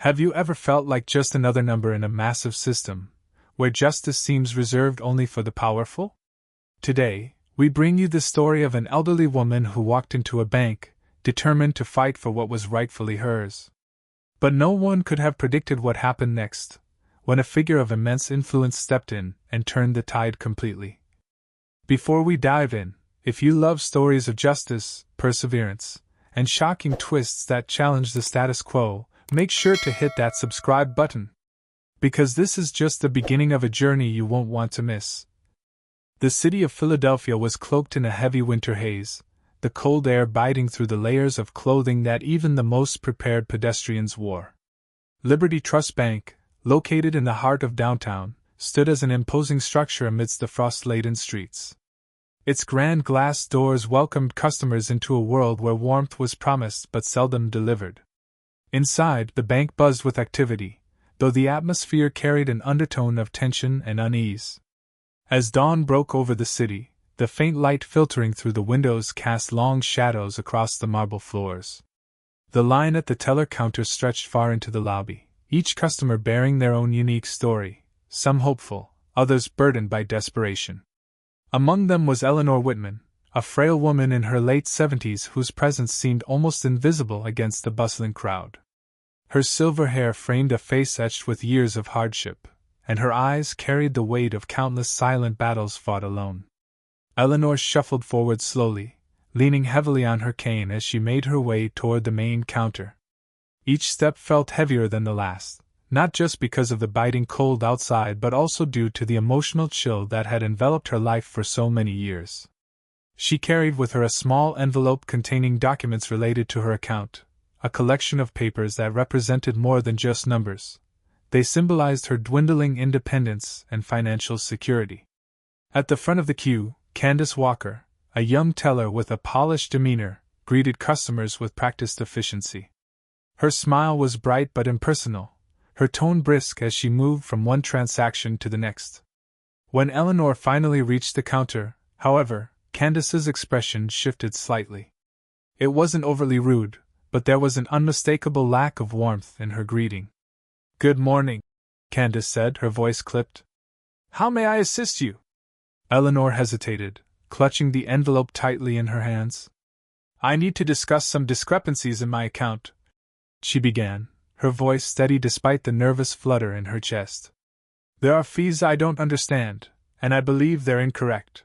Have you ever felt like just another number in a massive system, where justice seems reserved only for the powerful? Today, we bring you the story of an elderly woman who walked into a bank, determined to fight for what was rightfully hers. But no one could have predicted what happened next, when a figure of immense influence stepped in and turned the tide completely. Before we dive in, if you love stories of justice, perseverance, and shocking twists that challenge the status quo, make sure to hit that subscribe button. Because this is just the beginning of a journey you won't want to miss. The city of Philadelphia was cloaked in a heavy winter haze, the cold air biting through the layers of clothing that even the most prepared pedestrians wore. Liberty Trust Bank, located in the heart of downtown, stood as an imposing structure amidst the frost-laden streets. Its grand glass doors welcomed customers into a world where warmth was promised but seldom delivered. Inside, the bank buzzed with activity, though the atmosphere carried an undertone of tension and unease. As dawn broke over the city, the faint light filtering through the windows cast long shadows across the marble floors. The line at the teller counter stretched far into the lobby, each customer bearing their own unique story, some hopeful, others burdened by desperation. Among them was Eleanor Whitman, a frail woman in her late 70s whose presence seemed almost invisible against the bustling crowd. Her silver hair framed a face etched with years of hardship, and her eyes carried the weight of countless silent battles fought alone. Eleanor shuffled forward slowly, leaning heavily on her cane as she made her way toward the main counter. Each step felt heavier than the last, not just because of the biting cold outside but also due to the emotional chill that had enveloped her life for so many years. She carried with her a small envelope containing documents related to her account, a collection of papers that represented more than just numbers. They symbolized her dwindling independence and financial security. At the front of the queue, Candace Walker, a young teller with a polished demeanor, greeted customers with practiced efficiency. Her smile was bright but impersonal, her tone brisk as she moved from one transaction to the next. When Eleanor finally reached the counter, however, Candace's expression shifted slightly. It wasn't overly rude, but there was an unmistakable lack of warmth in her greeting. "Good morning," Candace said, her voice clipped. "How may I assist you?" Eleanor hesitated, clutching the envelope tightly in her hands. "I need to discuss some discrepancies in my account," she began, her voice steady despite the nervous flutter in her chest. "There are fees I don't understand, and I believe they're incorrect."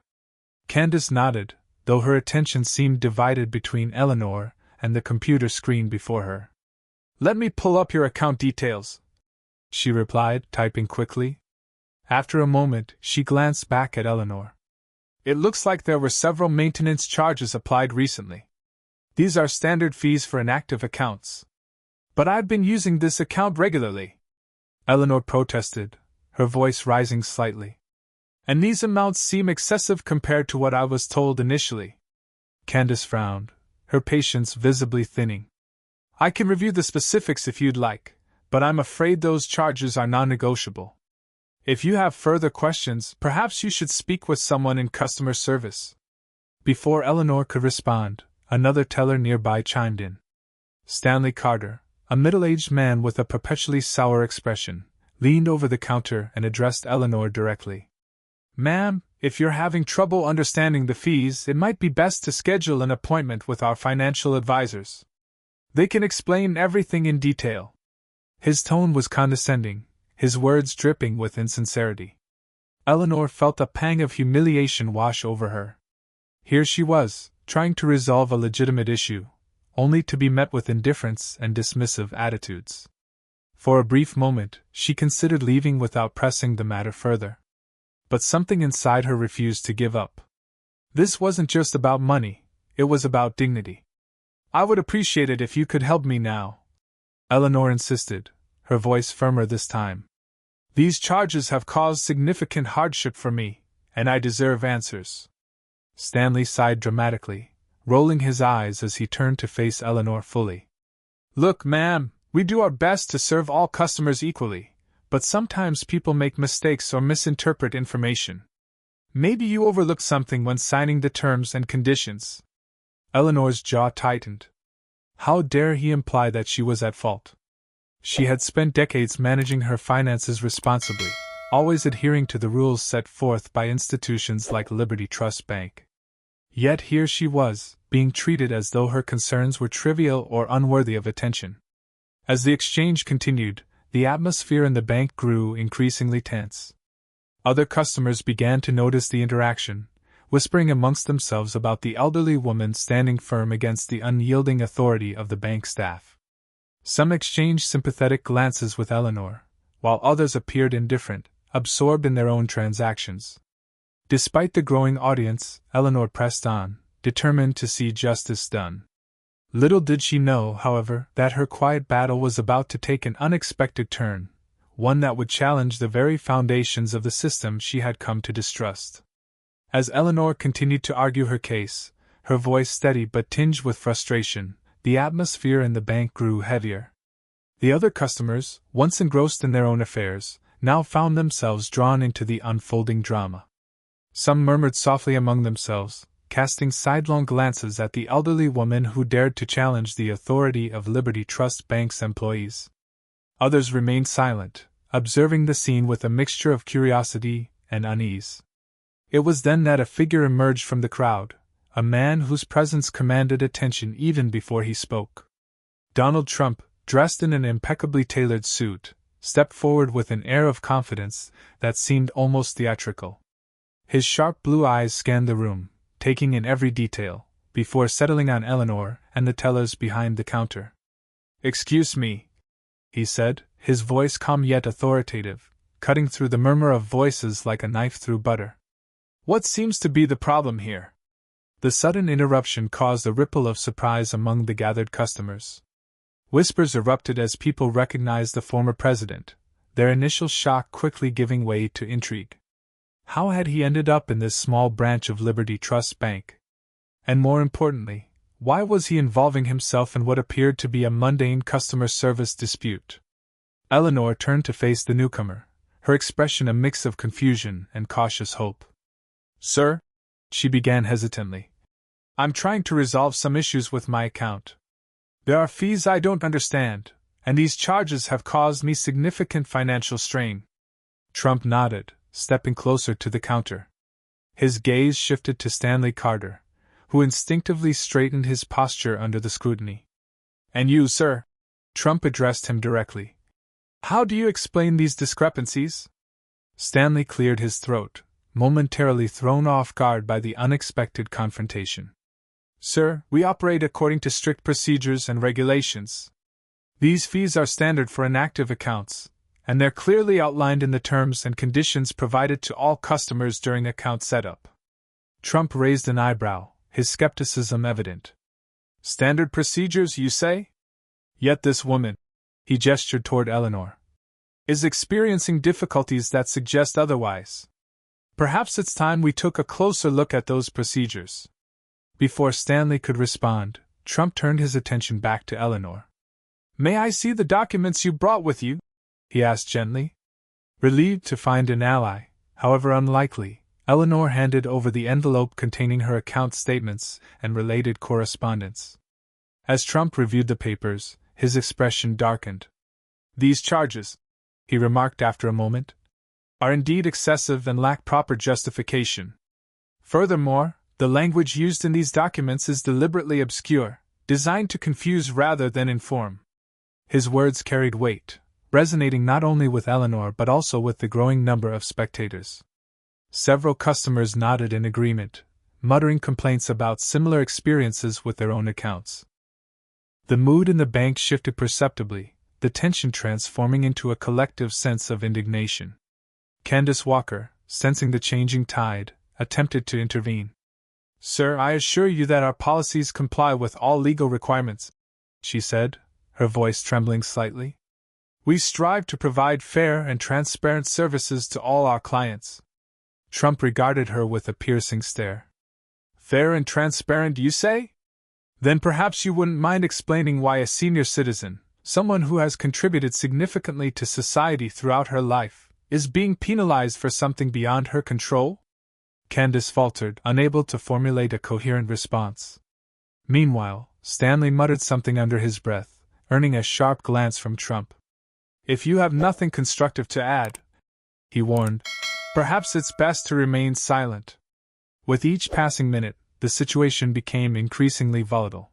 Candace nodded, though her attention seemed divided between Eleanor and the computer screen before her. "Let me pull up your account details," she replied, typing quickly. After a moment, she glanced back at Eleanor. "It looks like there were several maintenance charges applied recently. These are standard fees for inactive accounts. But I've been using this account regularly," Eleanor protested, her voice rising slightly. "And these amounts seem excessive compared to what I was told initially." Candace frowned, her patience visibly thinning. "I can review the specifics if you'd like, but I'm afraid those charges are non-negotiable. If you have further questions, perhaps you should speak with someone in customer service." Before Eleanor could respond, another teller nearby chimed in. Stanley Carter, a middle-aged man with a perpetually sour expression, leaned over the counter and addressed Eleanor directly. "Ma'am, if you're having trouble understanding the fees, it might be best to schedule an appointment with our financial advisors. They can explain everything in detail." His tone was condescending, his words dripping with insincerity. Eleanor felt a pang of humiliation wash over her. Here she was, trying to resolve a legitimate issue, only to be met with indifference and dismissive attitudes. For a brief moment, she considered leaving without pressing the matter further. But something inside her refused to give up. This wasn't just about money, it was about dignity. "I would appreciate it if you could help me now," Eleanor insisted, her voice firmer this time. "These charges have caused significant hardship for me, and I deserve answers." Stanley sighed dramatically, rolling his eyes as he turned to face Eleanor fully. "Look, ma'am, we do our best to serve all customers equally, but sometimes people make mistakes or misinterpret information. Maybe you overlooked something when signing the terms and conditions." Eleanor's jaw tightened. How dare he imply that she was at fault? She had spent decades managing her finances responsibly, always adhering to the rules set forth by institutions like Liberty Trust Bank. Yet here she was, being treated as though her concerns were trivial or unworthy of attention. As the exchange continued, the atmosphere in the bank grew increasingly tense. Other customers began to notice the interaction, whispering amongst themselves about the elderly woman standing firm against the unyielding authority of the bank staff. Some exchanged sympathetic glances with Eleanor, while others appeared indifferent, absorbed in their own transactions. Despite the growing audience, Eleanor pressed on, determined to see justice done. Little did she know, however, that her quiet battle was about to take an unexpected turn, one that would challenge the very foundations of the system she had come to distrust. As Eleanor continued to argue her case, her voice steady but tinged with frustration, the atmosphere in the bank grew heavier. The other customers, once engrossed in their own affairs, now found themselves drawn into the unfolding drama. Some murmured softly among themselves, casting sidelong glances at the elderly woman who dared to challenge the authority of Liberty Trust Bank's employees. Others remained silent, observing the scene with a mixture of curiosity and unease. It was then that a figure emerged from the crowd, a man whose presence commanded attention even before he spoke. Donald Trump, dressed in an impeccably tailored suit, stepped forward with an air of confidence that seemed almost theatrical. His sharp blue eyes scanned the room, taking in every detail, before settling on Eleanor and the tellers behind the counter. "Excuse me," he said, his voice calm yet authoritative, cutting through the murmur of voices like a knife through butter. "What seems to be the problem here?" The sudden interruption caused a ripple of surprise among the gathered customers. Whispers erupted as people recognized the former president, their initial shock quickly giving way to intrigue. How had he ended up in this small branch of Liberty Trust Bank? And more importantly, why was he involving himself in what appeared to be a mundane customer service dispute? Eleanor turned to face the newcomer, her expression a mix of confusion and cautious hope. "Sir," she began hesitantly, "I'm trying to resolve some issues with my account. There are fees I don't understand, and these charges have caused me significant financial strain." Trump nodded, stepping closer to the counter. His gaze shifted to Stanley Carter, who instinctively straightened his posture under the scrutiny. "And you, sir?" Trump addressed him directly. "How do you explain these discrepancies?" Stanley cleared his throat, momentarily thrown off guard by the unexpected confrontation. "Sir, we operate according to strict procedures and regulations. These fees are standard for inactive accounts, and they're clearly outlined in the terms and conditions provided to all customers during account setup." Trump raised an eyebrow, his skepticism evident. "Standard procedures, you say? Yet this woman," he gestured toward Eleanor, "is experiencing difficulties that suggest otherwise. Perhaps it's time we took a closer look at those procedures." Before Stanley could respond, Trump turned his attention back to Eleanor. "May I see the documents you brought with you?" he asked gently. Relieved to find an ally, however unlikely, Eleanor handed over the envelope containing her account statements and related correspondence. As Trump reviewed the papers, his expression darkened. "These charges," he remarked after a moment, "are indeed excessive and lack proper justification. Furthermore, the language used in these documents is deliberately obscure, designed to confuse rather than inform." His words carried weight, resonating not only with Eleanor but also with the growing number of spectators. Several customers nodded in agreement, muttering complaints about similar experiences with their own accounts. The mood in the bank shifted perceptibly, the tension transforming into a collective sense of indignation. Candace Walker, sensing the changing tide, attempted to intervene. "Sir, I assure you that our policies comply with all legal requirements," she said, her voice trembling slightly. "We strive to provide fair and transparent services to all our clients." Trump regarded her with a piercing stare. "Fair and transparent, you say? Then perhaps you wouldn't mind explaining why a senior citizen, someone who has contributed significantly to society throughout her life, is being penalized for something beyond her control?" Candace faltered, unable to formulate a coherent response. Meanwhile, Stanley muttered something under his breath, earning a sharp glance from Trump. If you have nothing constructive to add, he warned, perhaps it's best to remain silent. With each passing minute, the situation became increasingly volatile.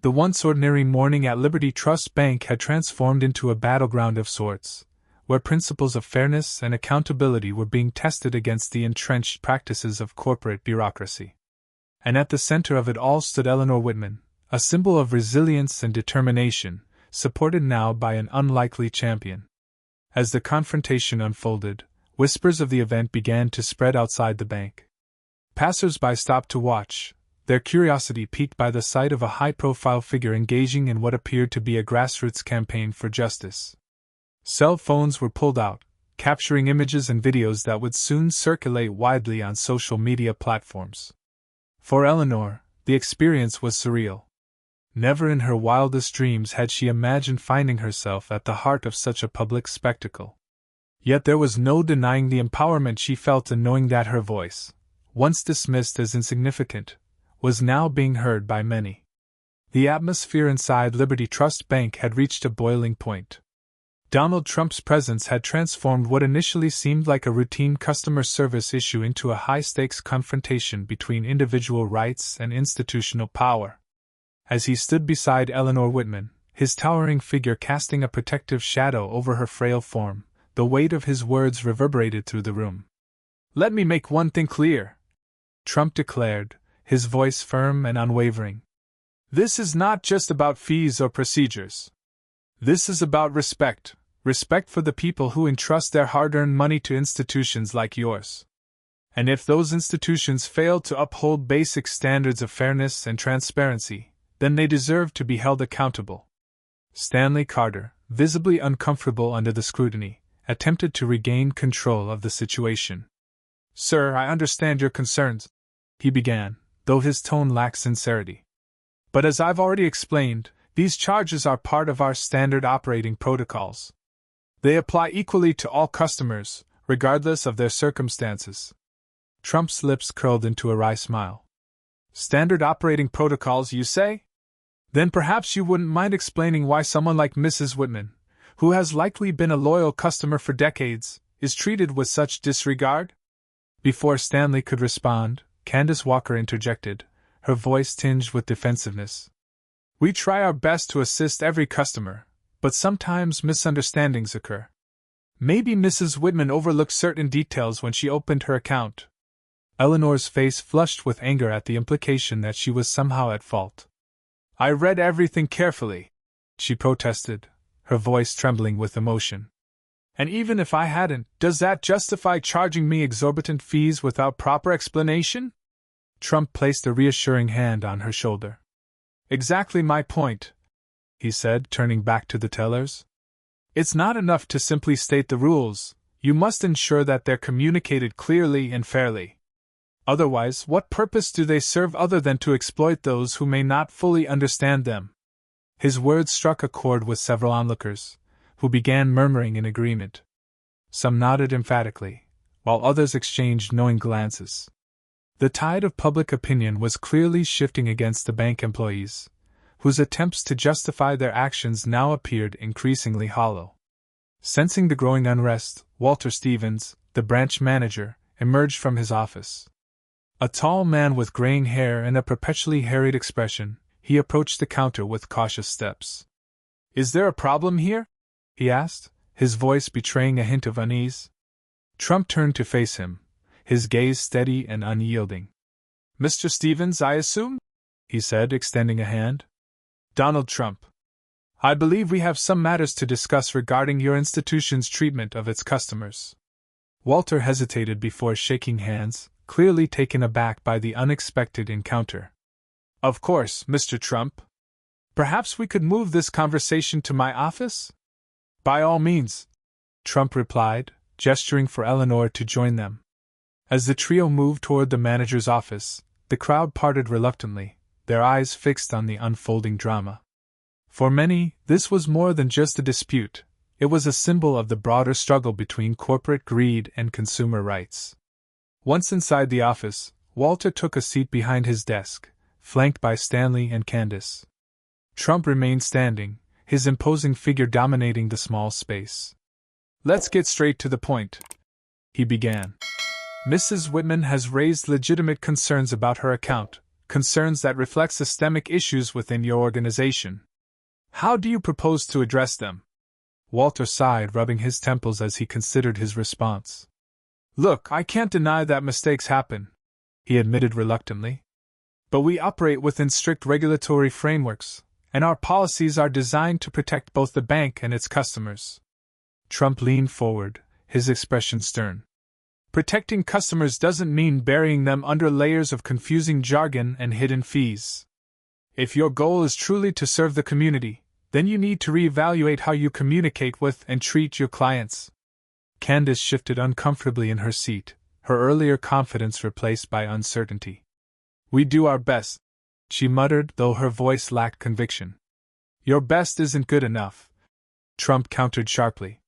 The once ordinary morning at Liberty Trust Bank had transformed into a battleground of sorts, where principles of fairness and accountability were being tested against the entrenched practices of corporate bureaucracy. And at the center of it all stood Eleanor Whitman, a symbol of resilience and determination, supported now by an unlikely champion. As the confrontation unfolded, whispers of the event began to spread outside the bank. Passers-by stopped to watch, their curiosity piqued by the sight of a high-profile figure engaging in what appeared to be a grassroots campaign for justice. Cell phones were pulled out, capturing images and videos that would soon circulate widely on social media platforms. For Eleanor, the experience was surreal. Never in her wildest dreams had she imagined finding herself at the heart of such a public spectacle. Yet there was no denying the empowerment she felt in knowing that her voice, once dismissed as insignificant, was now being heard by many. The atmosphere inside Liberty Trust Bank had reached a boiling point. Donald Trump's presence had transformed what initially seemed like a routine customer service issue into a high-stakes confrontation between individual rights and institutional power. As he stood beside Eleanor Whitman, his towering figure casting a protective shadow over her frail form, the weight of his words reverberated through the room. "Let me make one thing clear," Trump declared, his voice firm and unwavering. "This is not just about fees or procedures. This is about respect. Respect for the people who entrust their hard-earned money to institutions like yours. And if those institutions fail to uphold basic standards of fairness and transparency, then they deserve to be held accountable." Stanley Carter, visibly uncomfortable under the scrutiny, attempted to regain control of the situation. "Sir, I understand your concerns," he began, though his tone lacked sincerity. "But as I've already explained, these charges are part of our standard operating protocols. They apply equally to all customers, regardless of their circumstances." Trump's lips curled into a wry smile. "Standard operating protocols, you say? Then perhaps you wouldn't mind explaining why someone like Mrs. Whitman, who has likely been a loyal customer for decades, is treated with such disregard?" Before Stanley could respond, Candace Walker interjected, her voice tinged with defensiveness. "We try our best to assist every customer, but sometimes misunderstandings occur. Maybe Mrs. Whitman overlooked certain details when she opened her account." Eleanor's face flushed with anger at the implication that she was somehow at fault. "I read everything carefully," she protested, her voice trembling with emotion. "And even if I hadn't, does that justify charging me exorbitant fees without proper explanation?" Trump placed a reassuring hand on her shoulder. "Exactly my point," he said, turning back to the tellers. "It's not enough to simply state the rules, you must ensure that they're communicated clearly and fairly. Otherwise, what purpose do they serve other than to exploit those who may not fully understand them?" His words struck a chord with several onlookers, who began murmuring in agreement. Some nodded emphatically, while others exchanged knowing glances. The tide of public opinion was clearly shifting against the bank employees, whose attempts to justify their actions now appeared increasingly hollow. Sensing the growing unrest, Walter Stevens, the branch manager, emerged from his office. A tall man with graying hair and a perpetually harried expression, he approached the counter with cautious steps. "Is there a problem here?" he asked, his voice betraying a hint of unease. Trump turned to face him, his gaze steady and unyielding. "Mr. Stevens, I assume?" he said, extending a hand. "Donald Trump. I believe we have some matters to discuss regarding your institution's treatment of its customers." Walter hesitated before shaking hands, clearly taken aback by the unexpected encounter. "Of course, Mr. Trump. Perhaps we could move this conversation to my office?" "By all means," Trump replied, gesturing for Eleanor to join them. As the trio moved toward the manager's office, the crowd parted reluctantly, their eyes fixed on the unfolding drama. For many, this was more than just a dispute, it was a symbol of the broader struggle between corporate greed and consumer rights. Once inside the office, Walter took a seat behind his desk, flanked by Stanley and Candace. Trump remained standing, his imposing figure dominating the small space. "Let's get straight to the point," he began. "Mrs. Whitman has raised legitimate concerns about her account, concerns that reflect systemic issues within your organization. How do you propose to address them?" Walter sighed, rubbing his temples as he considered his response. "Look, I can't deny that mistakes happen," he admitted reluctantly. "But we operate within strict regulatory frameworks, and our policies are designed to protect both the bank and its customers." Trump leaned forward, his expression stern. "Protecting customers doesn't mean burying them under layers of confusing jargon and hidden fees. If your goal is truly to serve the community, then you need to reevaluate how you communicate with and treat your clients." Candace shifted uncomfortably in her seat, her earlier confidence replaced by uncertainty. "We do our best," she muttered, though her voice lacked conviction. "Your best isn't good enough," Trump countered sharply.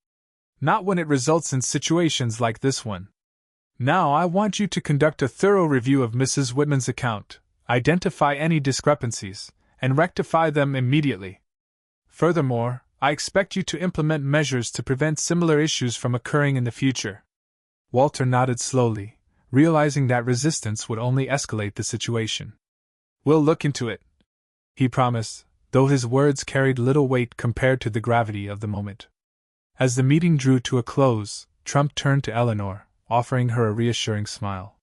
"Not when it results in situations like this one. Now I want you to conduct a thorough review of Mrs. Whitman's account, identify any discrepancies, and rectify them immediately. Furthermore, I expect you to implement measures to prevent similar issues from occurring in the future." Walter nodded slowly, realizing that resistance would only escalate the situation. "We'll look into it," he promised, though his words carried little weight compared to the gravity of the moment. As the meeting drew to a close, Trump turned to Eleanor, offering her a reassuring smile.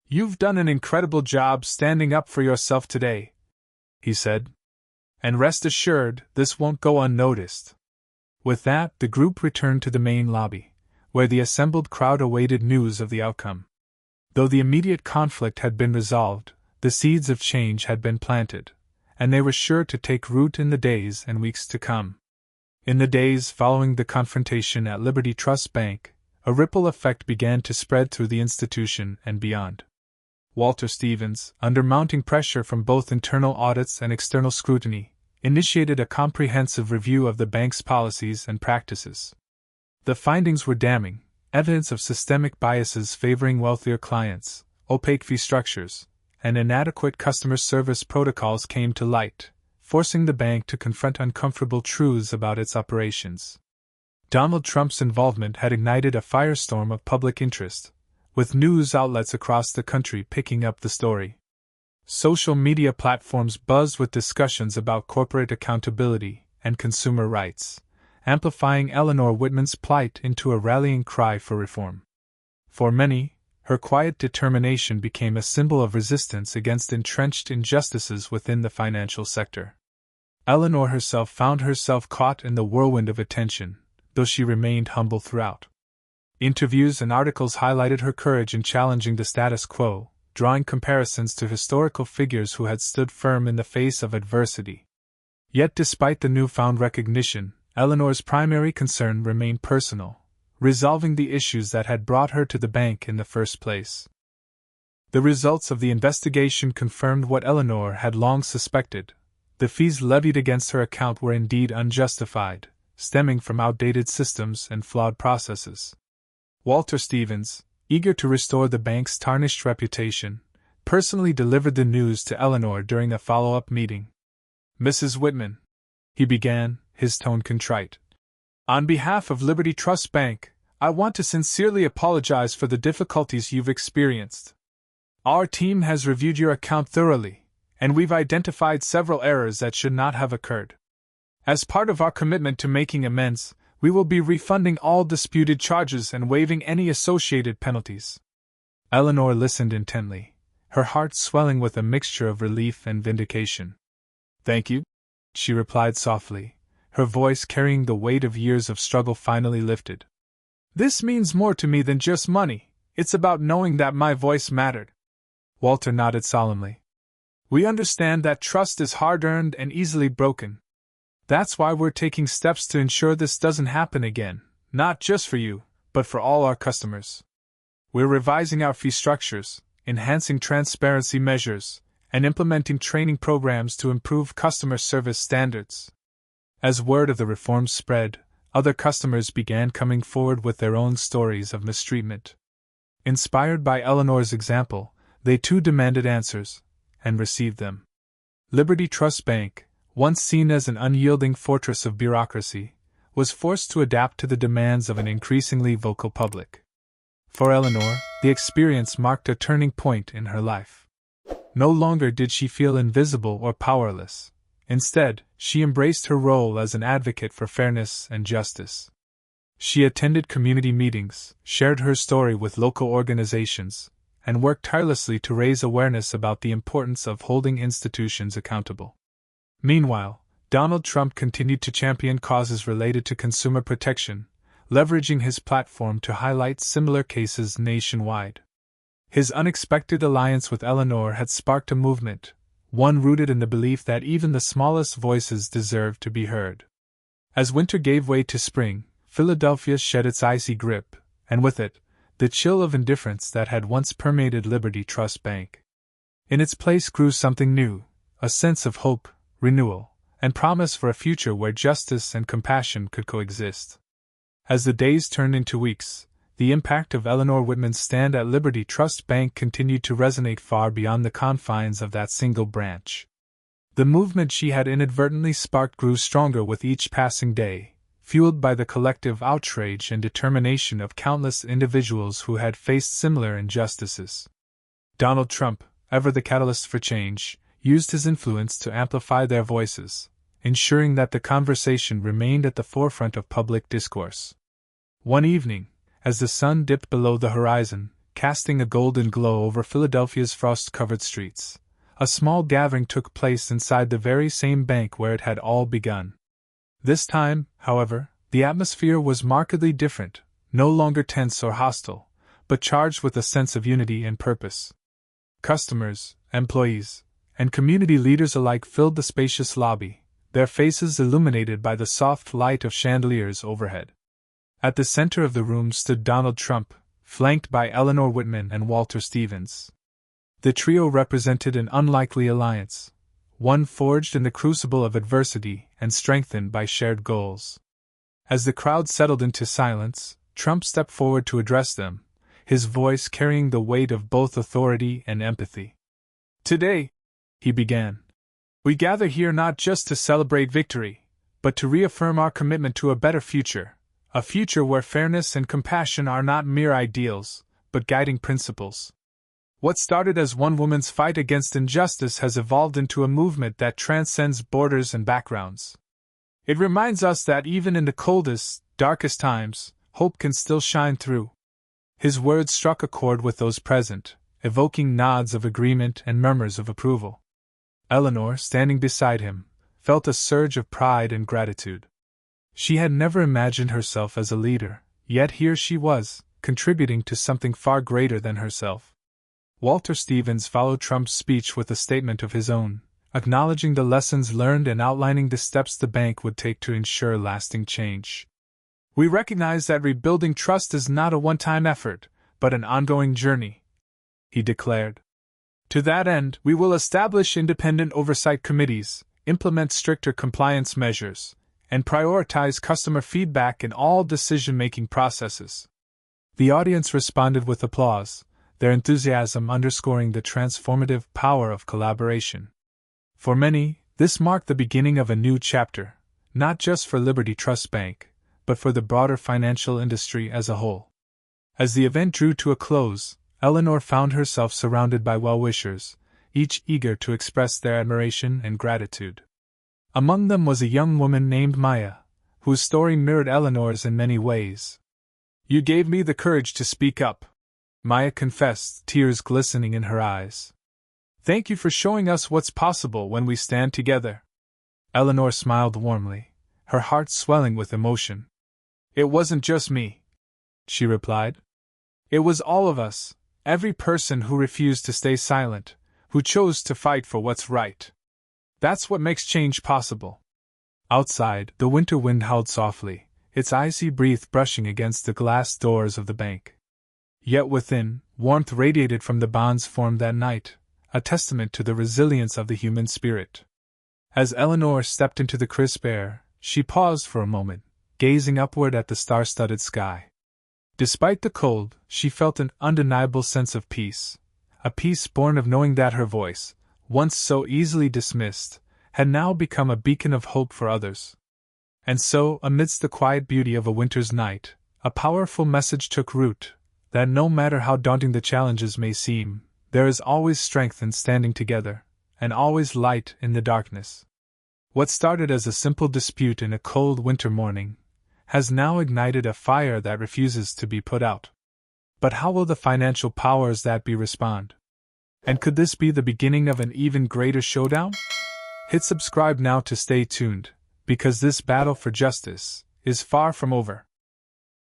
"You've done an incredible job standing up for yourself today," he said. "And rest assured, this won't go unnoticed." With that, the group returned to the main lobby, where the assembled crowd awaited news of the outcome. Though the immediate conflict had been resolved, the seeds of change had been planted, and they were sure to take root in the days and weeks to come. In the days following the confrontation at Liberty Trust Bank, a ripple effect began to spread through the institution and beyond. Walter Stevens, under mounting pressure from both internal audits and external scrutiny, initiated a comprehensive review of the bank's policies and practices. The findings were damning: evidence of systemic biases favoring wealthier clients, opaque fee structures, and inadequate customer service protocols came to light, forcing the bank to confront uncomfortable truths about its operations. Donald Trump's involvement had ignited a firestorm of public interest, with news outlets across the country picking up the story. Social media platforms buzzed with discussions about corporate accountability and consumer rights, amplifying Eleanor Whitman's plight into a rallying cry for reform. For many, her quiet determination became a symbol of resistance against entrenched injustices within the financial sector. Eleanor herself found herself caught in the whirlwind of attention, though she remained humble throughout. Interviews and articles highlighted her courage in challenging the status quo, drawing comparisons to historical figures who had stood firm in the face of adversity. Yet despite the newfound recognition, Eleanor's primary concern remained personal, resolving the issues that had brought her to the bank in the first place. The results of the investigation confirmed what Eleanor had long suspected: the fees levied against her account were indeed unjustified, stemming from outdated systems and flawed processes. Walter Stevens, eager to restore the bank's tarnished reputation, personally delivered the news to Eleanor during a follow-up meeting. "Mrs. Whitman," he began, his tone contrite, "on behalf of Liberty Trust Bank, I want to sincerely apologize for the difficulties you've experienced. Our team has reviewed your account thoroughly, and we've identified several errors that should not have occurred. As part of our commitment to making amends, we will be refunding all disputed charges and waiving any associated penalties." Eleanor listened intently, her heart swelling with a mixture of relief and vindication. "Thank you," she replied softly, her voice carrying the weight of years of struggle finally lifted. "This means more to me than just money. It's about knowing that my voice mattered." Walter nodded solemnly. "We understand that trust is hard-earned and easily broken. That's why we're taking steps to ensure this doesn't happen again, not just for you, but for all our customers. We're revising our fee structures, enhancing transparency measures, and implementing training programs to improve customer service standards." As word of the reforms spread, other customers began coming forward with their own stories of mistreatment. Inspired by Eleanor's example, they too demanded answers, and received them. Liberty Trust Bank, once seen as an unyielding fortress of bureaucracy, was forced to adapt to the demands of an increasingly vocal public. For Eleanor, the experience marked a turning point in her life. No longer did she feel invisible or powerless. Instead, she embraced her role as an advocate for fairness and justice. She attended community meetings, shared her story with local organizations, and worked tirelessly to raise awareness about the importance of holding institutions accountable. Meanwhile, Donald Trump continued to champion causes related to consumer protection, leveraging his platform to highlight similar cases nationwide. His unexpected alliance with Eleanor had sparked a movement, one rooted in the belief that even the smallest voices deserved to be heard. As winter gave way to spring, Philadelphia shed its icy grip, and with it, the chill of indifference that had once permeated Liberty Trust Bank. In its place grew something new, a sense of hope, renewal, and promise for a future where justice and compassion could coexist. As the days turned into weeks, the impact of Eleanor Whitman's stand at Liberty Trust Bank continued to resonate far beyond the confines of that single branch. The movement she had inadvertently sparked grew stronger with each passing day, fueled by the collective outrage and determination of countless individuals who had faced similar injustices. Donald Trump, ever the catalyst for change, used his influence to amplify their voices, ensuring that the conversation remained at the forefront of public discourse. One evening, as the sun dipped below the horizon, casting a golden glow over Philadelphia's frost-covered streets, a small gathering took place inside the very same bank where it had all begun. This time, however, the atmosphere was markedly different, no longer tense or hostile, but charged with a sense of unity and purpose. Customers, employees, and community leaders alike filled the spacious lobby, their faces illuminated by the soft light of chandeliers overhead. At the center of the room stood Donald Trump, flanked by Eleanor Whitman and Walter Stevens. The trio represented an unlikely alliance, one forged in the crucible of adversity and strengthened by shared goals. As the crowd settled into silence, Trump stepped forward to address them, his voice carrying the weight of both authority and empathy. "Today," he began, "we gather here not just to celebrate victory, but to reaffirm our commitment to a better future. A future where fairness and compassion are not mere ideals, but guiding principles. What started as one woman's fight against injustice has evolved into a movement that transcends borders and backgrounds. It reminds us that even in the coldest, darkest times, hope can still shine through." His words struck a chord with those present, evoking nods of agreement and murmurs of approval. Eleanor, standing beside him, felt a surge of pride and gratitude. She had never imagined herself as a leader, yet here she was, contributing to something far greater than herself. Walter Stevens followed Trump's speech with a statement of his own, acknowledging the lessons learned and outlining the steps the bank would take to ensure lasting change. "We recognize that rebuilding trust is not a one-time effort, but an ongoing journey," he declared. "To that end, we will establish independent oversight committees, implement stricter compliance measures, and prioritize customer feedback in all decision-making processes." The audience responded with applause, their enthusiasm underscoring the transformative power of collaboration. For many, this marked the beginning of a new chapter, not just for Liberty Trust Bank, but for the broader financial industry as a whole. As the event drew to a close, Eleanor found herself surrounded by well-wishers, each eager to express their admiration and gratitude. Among them was a young woman named Maya, whose story mirrored Eleanor's in many ways. "You gave me the courage to speak up," Maya confessed, tears glistening in her eyes. "Thank you for showing us what's possible when we stand together." Eleanor smiled warmly, her heart swelling with emotion. "It wasn't just me," she replied. "It was all of us, every person who refused to stay silent, who chose to fight for what's right. That's what makes change possible." Outside, the winter wind howled softly, its icy breath brushing against the glass doors of the bank. Yet within, warmth radiated from the bonds formed that night, a testament to the resilience of the human spirit. As Eleanor stepped into the crisp air, she paused for a moment, gazing upward at the star-studded sky. Despite the cold, she felt an undeniable sense of peace, a peace born of knowing that her voice, once so easily dismissed, had now become a beacon of hope for others. And so, amidst the quiet beauty of a winter's night, a powerful message took root, that no matter how daunting the challenges may seem, there is always strength in standing together, and always light in the darkness. What started as a simple dispute in a cold winter morning has now ignited a fire that refuses to be put out. But how will the financial powers that be respond? And could this be the beginning of an even greater showdown? Hit subscribe now to stay tuned, because this battle for justice is far from over.